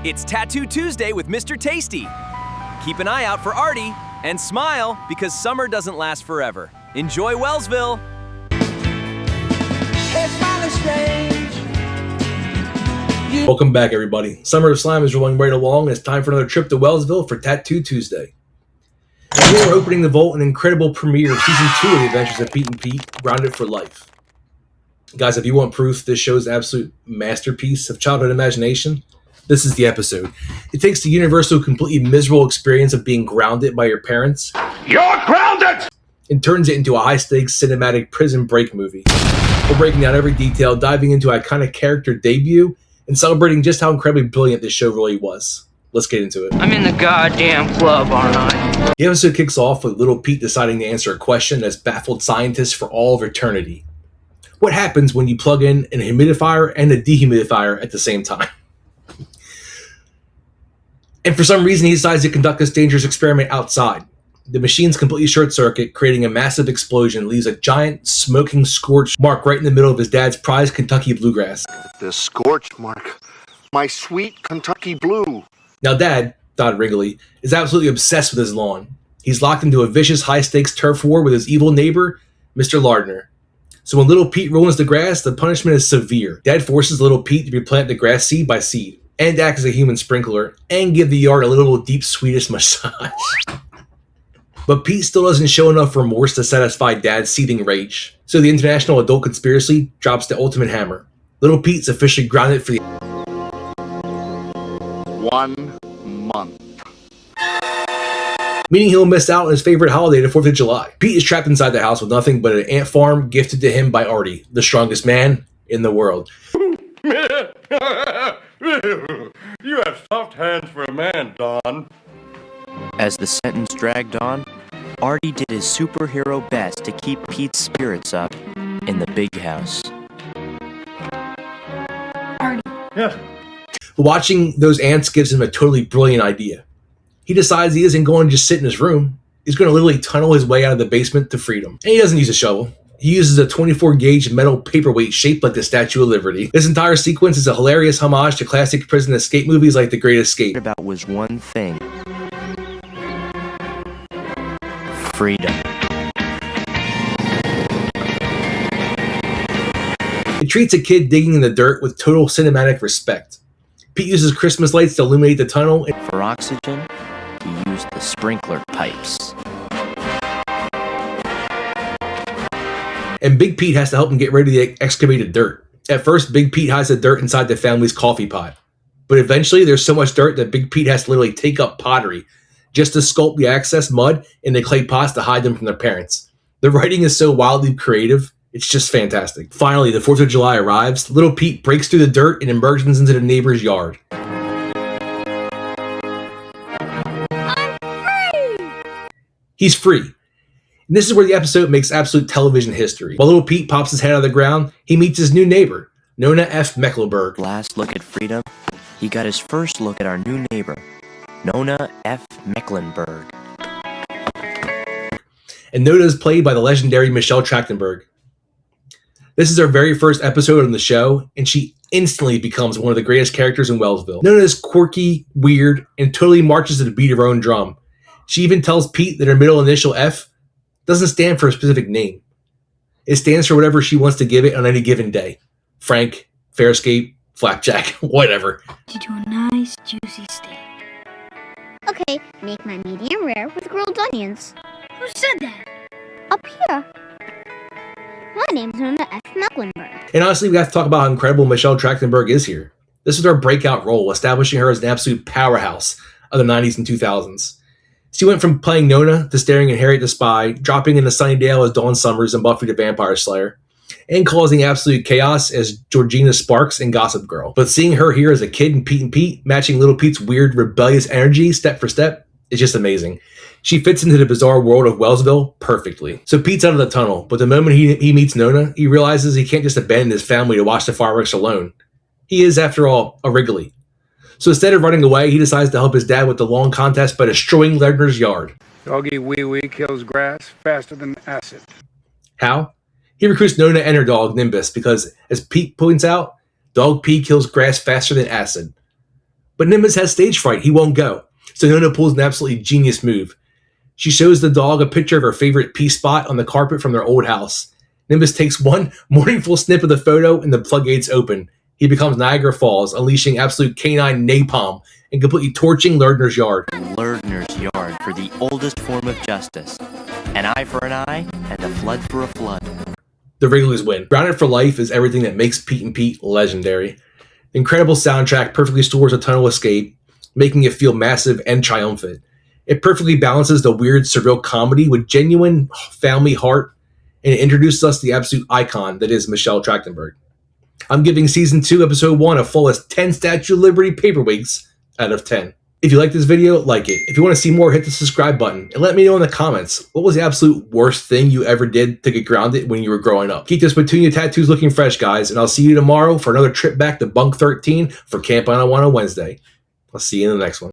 It's Tattoo Tuesday with Mr. Tasty. Keep an eye out for Artie and smile because summer doesn't last forever. Enjoy Wellsville. Welcome back, everybody. Summer of Slime is rolling right along, and it's time for another trip to Wellsville for Tattoo Tuesday. Today we're opening the vault, an incredible premiere of Season 2 of The Adventures of Pete and Pete, Grounded for Life. Guys, if you want proof this show's absolute masterpiece of childhood imagination, this is the episode. It takes the universal, completely miserable experience of being grounded by your parents. You're grounded! And turns it into a high-stakes cinematic prison break movie. We're breaking down every detail, diving into iconic character debut, and celebrating just how incredibly brilliant this show really was. Let's get into it. I'm in the goddamn club, aren't I? The episode kicks off with little Pete deciding to answer a question that's baffled scientists for all of eternity. What happens when you plug in an humidifier and a dehumidifier at the same time? And for some reason, he decides to conduct this dangerous experiment outside. The machines completely short circuit, creating a massive explosion, leaves a giant, smoking scorch mark right in the middle of his dad's prized Kentucky bluegrass. The scorch mark. My sweet Kentucky blue. Now Dad, Don Wrigley, is absolutely obsessed with his lawn. He's locked into a vicious high-stakes turf war with his evil neighbor, Mr. Lardner. So when little Pete ruins the grass, the punishment is severe. Dad forces little Pete to replant the grass seed by seed, and act as a human sprinkler, and give the yard a little deep Swedish massage. But Pete still doesn't show enough remorse to satisfy Dad's seething rage. So the International Adult Conspiracy drops the ultimate hammer. Little Pete's officially grounded for the 1 month. meaning he'll miss out on his favorite holiday, the 4th of July. Pete is trapped inside the house with nothing but an ant farm gifted to him by Artie, the strongest man in the world. You have soft hands for a man, Don. As the sentence dragged on, Artie did his superhero best to keep Pete's spirits up in the big house. Yes. Watching those ants gives him a totally brilliant idea. He decides he isn't going to just sit in his room. He's going to literally tunnel his way out of the basement to freedom. And he doesn't use a shovel. He uses a 24-gauge metal paperweight shaped like the Statue of Liberty. This entire sequence is a hilarious homage to classic prison escape movies like The Great Escape. About was one thing. Freedom. It treats a kid digging in the dirt with total cinematic respect. Pete uses Christmas lights to illuminate the tunnel. For oxygen, he used the sprinkler pipes. And Big Pete has to help him get rid of the excavated dirt. At first, Big Pete hides the dirt inside the family's coffee pot. But eventually, there's so much dirt that Big Pete has to literally take up pottery just to sculpt the excess mud in the clay pots to hide them from their parents. The writing is so wildly creative, it's just fantastic. Finally, the 4th of July arrives. Little Pete breaks through the dirt and emerges into the neighbor's yard. He's free. And this is where the episode makes absolute television history. While little Pete pops his head out of the ground, he meets his new neighbor, Nona F. Mecklenburg. Last look at freedom, he got his first look at our new neighbor, Nona F. Mecklenburg. And Nona is played by the legendary Michelle Trachtenberg. This is our very first episode on the show, and she instantly becomes one of the greatest characters in Wellsville. Nona is quirky, weird, and totally marches to the beat of her own drum. She even tells Pete that her middle initial F doesn't stand for a specific name. It stands for whatever she wants to give it on any given day. Frank, Farscape, Flapjack, whatever. To do a nice juicy steak. Okay, make my medium rare with grilled onions. Who said that? Up here. My name's Nona F. Mecklenburg. And honestly, we have to talk about how incredible Michelle Trachtenberg is here. This is her breakout role, establishing her as an absolute powerhouse of the 90s and 2000s. She went from playing Nona to starring in Harriet the Spy, dropping into Sunnydale as Dawn Summers and Buffy the Vampire Slayer, and causing absolute chaos as Georgina Sparks in Gossip Girl. But seeing her here as a kid in Pete and Pete, matching little Pete's weird, rebellious energy step for step, is just amazing. She fits into the bizarre world of Wellsville perfectly. So Pete's out of the tunnel, but the moment he meets Nona, he realizes he can't just abandon his family to watch the fireworks alone. He is, after all, a Wrigley. So instead of running away, he decides to help his dad with the long contest by destroying Lardner's yard. Doggy Wee Wee kills grass faster than acid. How? He recruits Nona and her dog, Nimbus, because, as Pete points out, Dog P kills grass faster than acid. But Nimbus has stage fright. He won't go. So Nona pulls an absolutely genius move. She shows the dog a picture of her favorite pea spot on the carpet from their old house. Nimbus takes one mournful snip of the photo and the floodgates open. He becomes Niagara Falls, unleashing absolute canine napalm and completely torching Lardner's yard. Lardner's yard for the oldest form of justice. An eye for an eye, and a flood for a flood. The Wrigleys win. Grounded for Life is everything that makes Pete and Pete legendary. The incredible soundtrack perfectly stores a tonal escape, making it feel massive and triumphant. It perfectly balances the weird, surreal comedy with genuine family heart, and it introduces us to the absolute icon that is Michelle Trachtenberg. I'm giving Season 2, Episode 1 a fullest 10 Statue of Liberty paperweights out of 10. If you like this video, like it. If you want to see more, hit the subscribe button. And let me know in the comments, what was the absolute worst thing you ever did to get grounded when you were growing up? Keep those Petunia tattoos looking fresh, guys, and I'll see you tomorrow for another trip back to Bunk 13 for Camp 101 on Wednesday. I'll see you in the next one.